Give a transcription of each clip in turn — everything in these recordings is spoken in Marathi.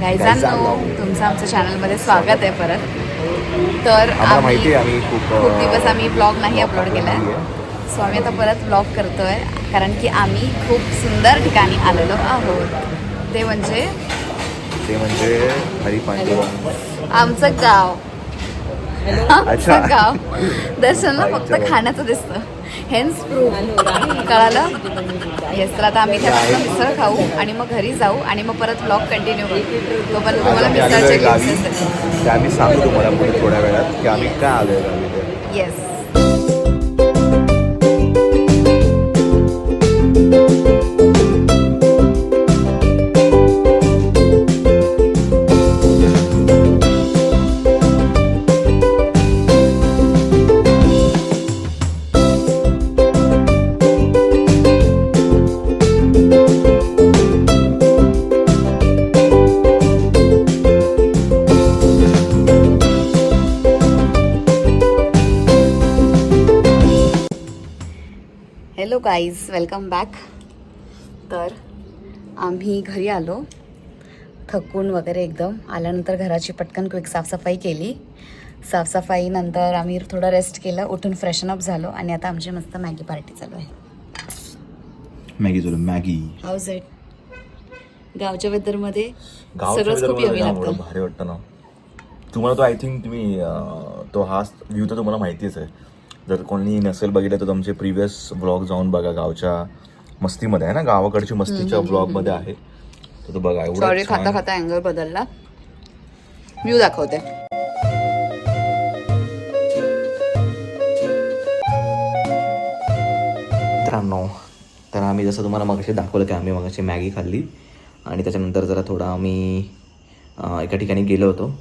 गायजांनो, तुमचं आमच्या चॅनलमध्ये स्वागत आहे परत. तर आम्ही खूप दिवस आम्ही ब्लॉग नाही अपलोड केला आहे. सो आम्ही आता परत ब्लॉग करतो आहे, कारण की आम्ही खूप सुंदर ठिकाणी आलेलो आहोत. ते म्हणजे हरिपांडुरंग, आमचं गाव. आमचं गाव दर्शनला फक्त खाण्याचं दिसतं, हेन्स प्रूफ. कळालं? येस. तर आता आम्ही त्या मिसळ खाऊ आणि मग घरी जाऊ आणि मग परत ब्लॉग कंटिन्यू करू. तोपर्यंत तुम्हाला मिसळचे ग्लिम्सेस आम्ही सांगू तुम्हाला पुढे थोड्या वेळात की आम्ही काय आलोय गावी. Yes. Hello guys, welcome back. तर आम्ही घरी आलो थकून वगैरे एकदम. आल्यानंतर घराची पटकन क्विक साफसफाई केली. साफसफाईनंतर आम्ही थोडं रेस्ट केलं, उठून फ्रेशनअप झालो आणि आता आमची मस्त मॅगी पार्टी चालू आहे. Maggi house it? गावच्या वेदरमध्ये सगळंच खूप यमी लागतं. भारी वाटतं ना. तुम्हाला तो आय थिंक तुम्ही तो हा व्ह्यू तर तुम्हाला माहितीच आहे. जर कोणी नसेल बघितलं तर तुमचे प्रिव्हियस ब्लॉग जाऊन बघा. गावच्या मस्तीमध्ये आहे ना, गावाकडची मस्तीच्या ब्लॉगमध्ये आहे. तर तो बघा. सॉरी, खाता खाता अँगल बदलला. व्ह्यू दाखवते. मित्रांनो, तर आम्ही जसं तुम्हाला मगाशी दाखवलं की आम्ही मगाशी मॅगी खाल्ली आणि त्याच्यानंतर जरा थोडा आम्ही एका ठिकाणी गेलो होतो.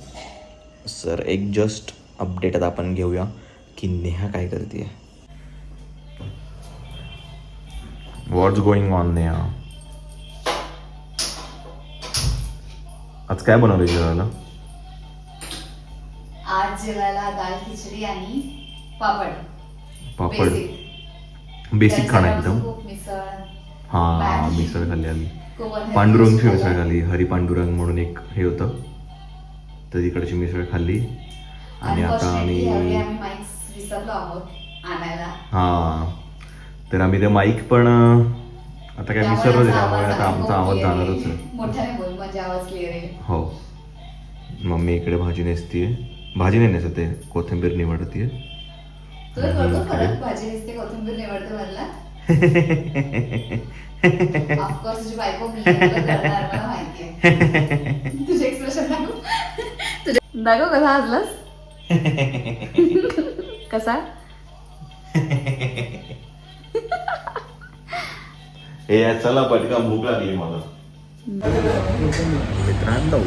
सर एक जस्ट अपडेट आता आपण घेऊया की नेहा काय करते. व्हॉट्स गोइंग ऑन नेहा? आज काय बनवलं जेवायला? आज जेवायला दाल खिचडी आणि पापड. बेसिक खाणं एकदम. मिसळ. हां, मिसळ खाल्ली आम्ही. पांडुरंगची मिसळ खाल्ली. हरी पांडुरंग म्हणून एक हे होतं, तर तिकडची मिसळ खाल्ली. आणि आता आम्ही हां, तर आम्ही ते माईक पण आता काय विसरलो, त्यामुळे आता आमचा आवाज जाणारच आहे. हो. मम्मी इकडे भाजी नेसतीये. भाजी नाही नेसत आहे, कोथिंबीर निवडतीये. दाखव कसा हसलास. कसा? हे चला पटका, भूक लागली मला. मित्रांनो,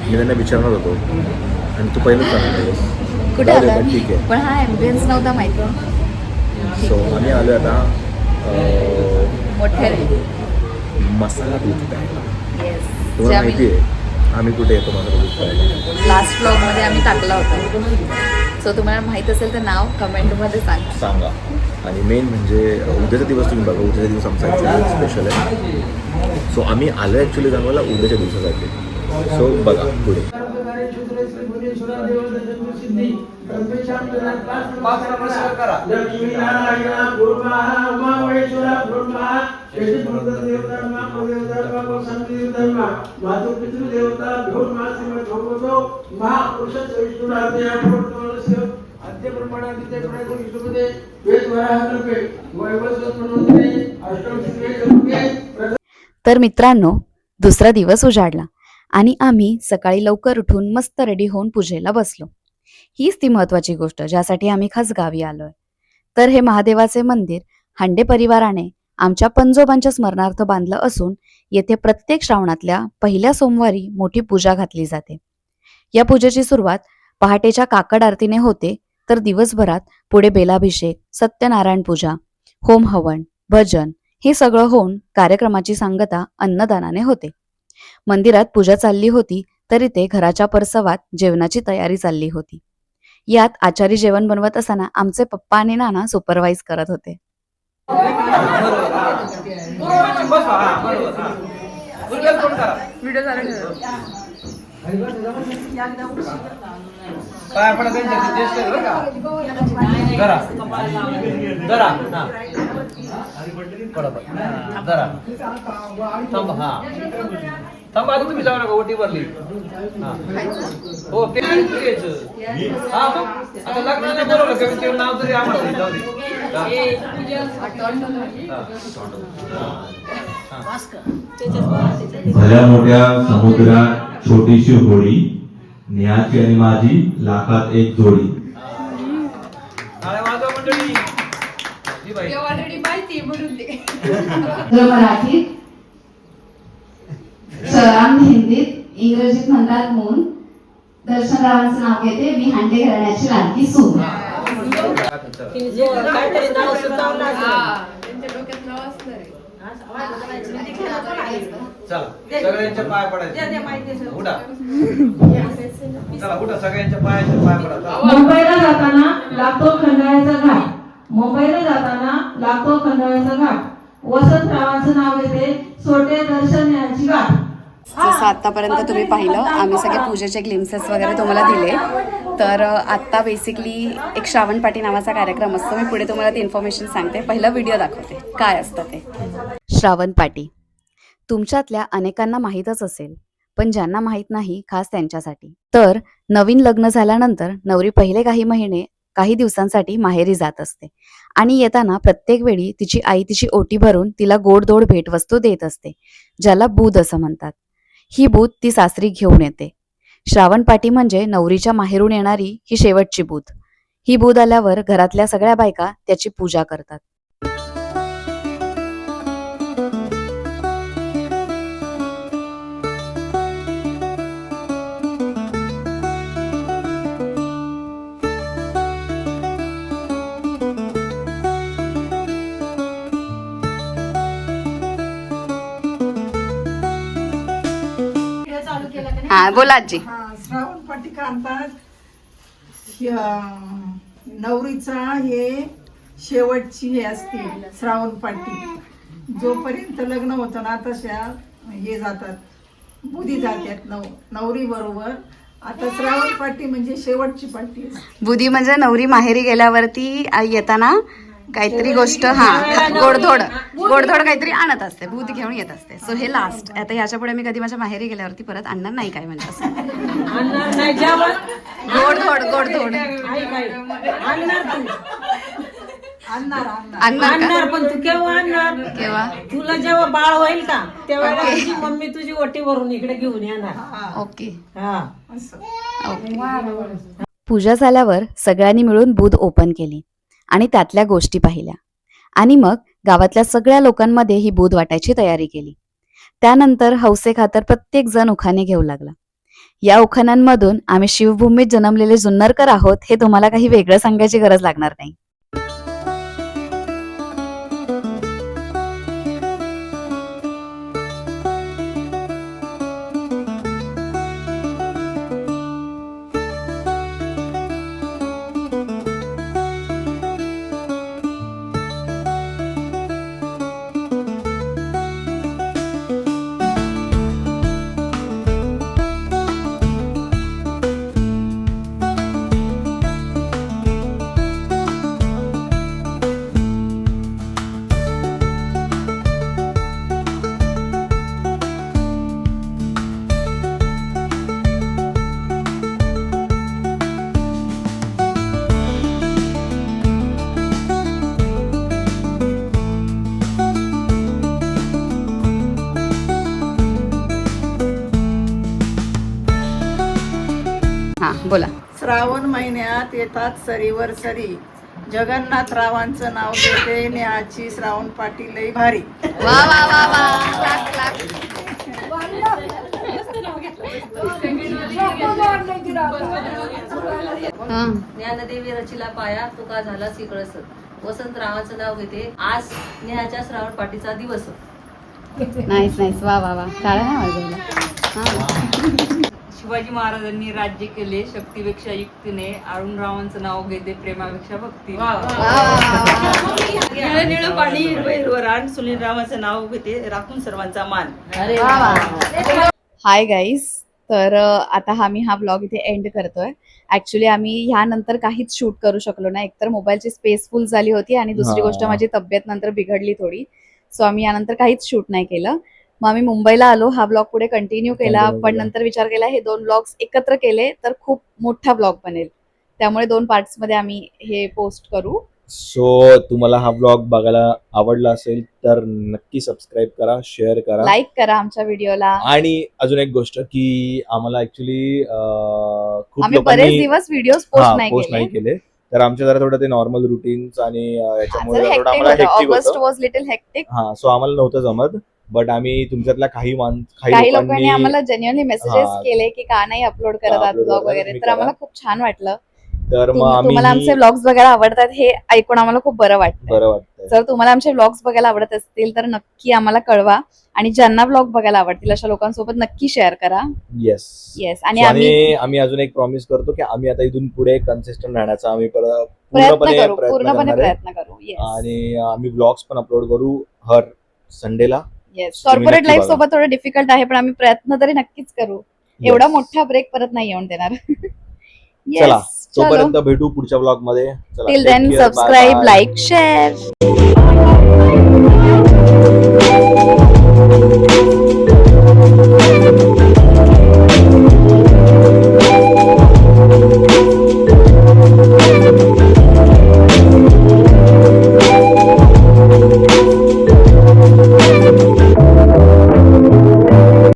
मी त्यांना विचारणार होतो आणि तू पहिलं सांगितलंस कुठे आला? ठीक आहे, पण हा ॲम्बियन्स नव्हता माहिती. सो आम्ही आलो आता मोठे मसाला दूध प्यायला. येस. तुम्हाला माहिती आहे आम्ही कुठे येतो मसाला दूध प्यायला? लास्ट ब्लॉग मध्ये आम्ही टाकला होता. सो तुम्हाला माहित असेल तर नाव कमेंटमध्ये सांगा. आणि मेन म्हणजे उद्याचा दिवस तुम्ही बघा. उद्याचा दिवस आमचा ॲक्च्युली स्पेशल आहे. सो आम्ही आलो ॲक्च्युली जन्माला उद्याच्या दिवसासाठी. सो बघा पुढे. तर मित्रांनो, दुसरा दिवस उजाडला आणि आम्ही सकाळी लवकर उठून मस्त रेडी होऊन पूजेला बसलो. हीच ती महत्वाची गोष्ट ज्यासाठी आम्ही खास गावी आलोय. तर हे महादेवाचे मंदिर हांडे परिवाराने आमच्या पंजोबांच्या स्मरणार्थ बांधलं असून येथे प्रत्येक श्रावणातल्या पहिल्या सोमवारी मोठी पूजा घातली जाते. या पूजेची सुरुवात पहाटेच्या काकड आरतीने होते, तर दिवसभरात पुढे बेलाभिषेक, सत्यनारायण पूजा, होम हवन, भजन हे सगळं होऊन कार्यक्रमाची सांगता अन्नदानाने होते. मंदिरात पूजा चालली होती तर इथे घराच्या परसवात जेवणाची तयारी चालली होती. यात आचारी जेवण बनवत असताना आमचे पप्पा आणि नाना सुपरवाइज करत होते. व्हिडिओ चालू पाय पडा त्यांच्या ज्येष्ठ आहे बरं का जरा जरा हा पडा पडा जरा थांबा हा थांबा आता तुम्ही जाऊ नका ओटी भरली हा हो ते घ्यायचं हा मग आता लग्नाला बोलवलं कमी ते नाव तरी आम्हाला जाऊ दे भल्या मोठ्या समुद्रात छोटीशी होडी, नेहाची आणि माझी लाखात एक जोडी. टाळ्या वाजवा मंडळी जी बाई ऑलरेडी माहिती म्हणून ते मराठीत सराम हिंदीत इंग्रजीत म्हणतात मून. दर्शनरावांचं नाव घेते. मी हांडे घराण्याची लाडकी सून. काहीतरी नाव सुचवलं त्यांच्या डोक्यात नाव असणार आहे. चला सगळ्यांच्या पाय पडायचे उठा चला उठा सगळ्यांच्या पाय पडा मुंबईला जाताना लागतो खंडाळ्याचा घाट. मुंबईला जाताना लागतो खंडाळ्याचा घाट. वसंतरावांचं नाव येते. सोटे दर्शन यांची गाठ. जसं आतापर्यंत तुम्ही पाहिलं, आम्ही सगळे पूजेचे ग्लिम्सेस वगैरे तुम्हाला दिले. तर आत्ता बेसिकली एक श्रावण पाठी नावाचा कार्यक्रम असतो. मी पुढे तुम्हाला ती इन्फॉर्मेशन सांगते. पहिला व्हिडिओ दाखवते काय असतं ते. श्रावण पाठी तुमच्यातल्या अनेकांना माहीतच असेल, पण ज्यांना माहीत नाही खास त्यांच्यासाठी. तर नवीन लग्न झाल्यानंतर नवरी पहिले काही दिवसांसाठी माहेरी जात असते आणि येताना प्रत्येक वेळी तिची आई तिची ओटी भरून तिला गोडधोड भेटवस्तू देत असते, ज्याला बूद असं म्हणतात. ही बूद ती सासरी घेऊन येते. श्रावण पाठी म्हणजे नवरीच्या माहेरून येणारी ही शेवटची बूद. ही बूद आल्यावर घरातल्या सगळ्या बायका त्याची पूजा करतात. हा बोला आजी. श्रावण पाठी काढतात. नवरीचा हे शेवटची हे असते श्रावण पाठी. जोपर्यंत लग्न होतं ना तशा हे जातात बुधी जातात नवरी बरोबर. आता श्रावण पाठी म्हणजे शेवटची पाठी. बुधी म्हणजे नवरी माहेरी गेल्यावरती येताना काहीतरी गोष्ट गोडधोड काहीतरी आणत असते, भूत घेऊन येत असते. सो हे लास्ट. आता याच्या पुढे मी कधी माझ्या माहेरी गेल्यावरती परत आणणार नाही काय म्हणजे असं गोडधोड आणणार पण तू केव्हा आणणार? केव्हा? तुला जेव्हा बाळ होईल का तेव्हा तुझी मम्मी तुझी ओटी भरून इकडे घेऊन येणार. ओके. हा पूजा झाल्यावर सगळ्यांनी मिळून बूथ ओपन केली आणि त्यातल्या गोष्टी पाहिल्या आणि मग गावातल्या सगळ्या लोकांमध्ये ही बूथ वाटायची तयारी केली. त्यानंतर हौसे खातर प्रत्येक जण उखाणे घेऊ लागला. या उखाण्यांमधून आम्ही शिवभूमीत जन्मलेले जुन्नरकर आहोत हे तुम्हाला काही वेगळं सांगायची गरज लागणार नाही. बोला. श्रावण महिन्यात येतात सरीवर सरी. जगन्नाथरावांचं नाव घेते. नेहाची श्रावण पाठी लई भारी. वा वा वा वा. ज्ञानदेवी रचिला पाया तुका झाला सिकळस. वसंतरावांचं नाव घेते. आज नेहाच्या श्रावण पाठीचा दिवस. नाईस. वा वा वा. टाळ्या नाही वाजवल्या. शिवाजी महाराजांनी राज्य केले शक्तीपेक्षा युक्तीने, अरुण रावांचं नाव घेते प्रेमापेक्षा भक्ती. निळं निळं पाणी हिरवं हिरवं रान, सुनील रावाचं नाव घेते राखून सर्वांचा मान. Hi guys. तर आता आम्ही हा ब्लॉग इथे एंड करतोय. ऍक्च्युली आम्ही ह्यानंतर काहीच शूट करू शकलो नाही. एकतर मोबाईलची स्पेस फुल झाली होती आणि दुसरी गोष्ट माझी तब्येत नंतर बिघडली थोडी. सो आम्ही यानंतर काहीच शूट नाही केलं. मग आम्ही मुंबईला आलो, हा ब्लॉग पुढे कंटिन्यू केला. पण नंतर विचार केला हे 2 ब्लॉग्स एकत्र केले तर खूप मोठा ब्लॉग बनेल, त्यामुळे 2 पार्ट्स मध्ये आम्ही हे पोस्ट करू. सो तुम्हाला हा ब्लॉग बघायला आवडला असेल तर नक्की सबस्क्राईब करा, शेअर करा, लाईक करा आमच्या व्हिडिओला. आणि अजून एक गोष्ट की आम्हाला ऍक्च्युली खूप आम्ही बरेच लोकांनी दिवस व्हिडिओ पोस्ट पोस्ट नाही केले. तर आमच्या जरा थोडं ते नॉर्मल रुटीन्स आणि याच्यामुळे जरा थोडं हेक्टिक आम्हाला होतं. hectic ऑगस्ट होतं. Was little hectic. हा, सो आम्हाला नव्हतं जमत. बट आम्ही तुमच्यातल्या काही काही लोकांनी लोकांनी आम्हाला जेन्युअनली मेसेजेस हा. केले की का नाही अपलोड करत आहात upload ब्लॉग करत, वगैरे, तुम्ही तर आम्हाला करा. खूप छान वाटलं. तर मग तुम्हाला आमचे आम्ही ब्लॉग्स बघायला आवडतात हे ऐकून आम्हाला खूप बरं वाटतं. बरं वाटतं. जर तुम्हाला आमचे ब्लॉग्स बघायला आवडत असतील तर नक्की आम्हाला कळवा, आणि ज्यांना ब्लॉग बघायला आवडतील अशा लोकांसोबत नक्की शेअर करा. येस. येस. आणि आम्ही आम्ही अजून एक प्रॉमिस करतो की आम्ही आता इथून पुढे कन्सिस्टंट राहण्याचा आम्ही पूर्णपणे प्रयत्न करणार आहे. प्रयत्न करू. येस. आणि आम्ही ब्लॉग्स पण अपलोड करू हर संडेला. येस. तुम्ही कॉर्पोरेट नक्की लाईफ बघा. सोबत थोडं डिफिकल्ट आहे, पण आम्ही प्रयत्न तरी नक्कीच करू. एवढा मोठा ब्रेक परत नाही येऊन देणार. चला, येस. तोपर्यंत भेटू पुढच्या ब्लॉग मध्ये. चला, टिल take देन care, bye subscribe, bye. Like, share.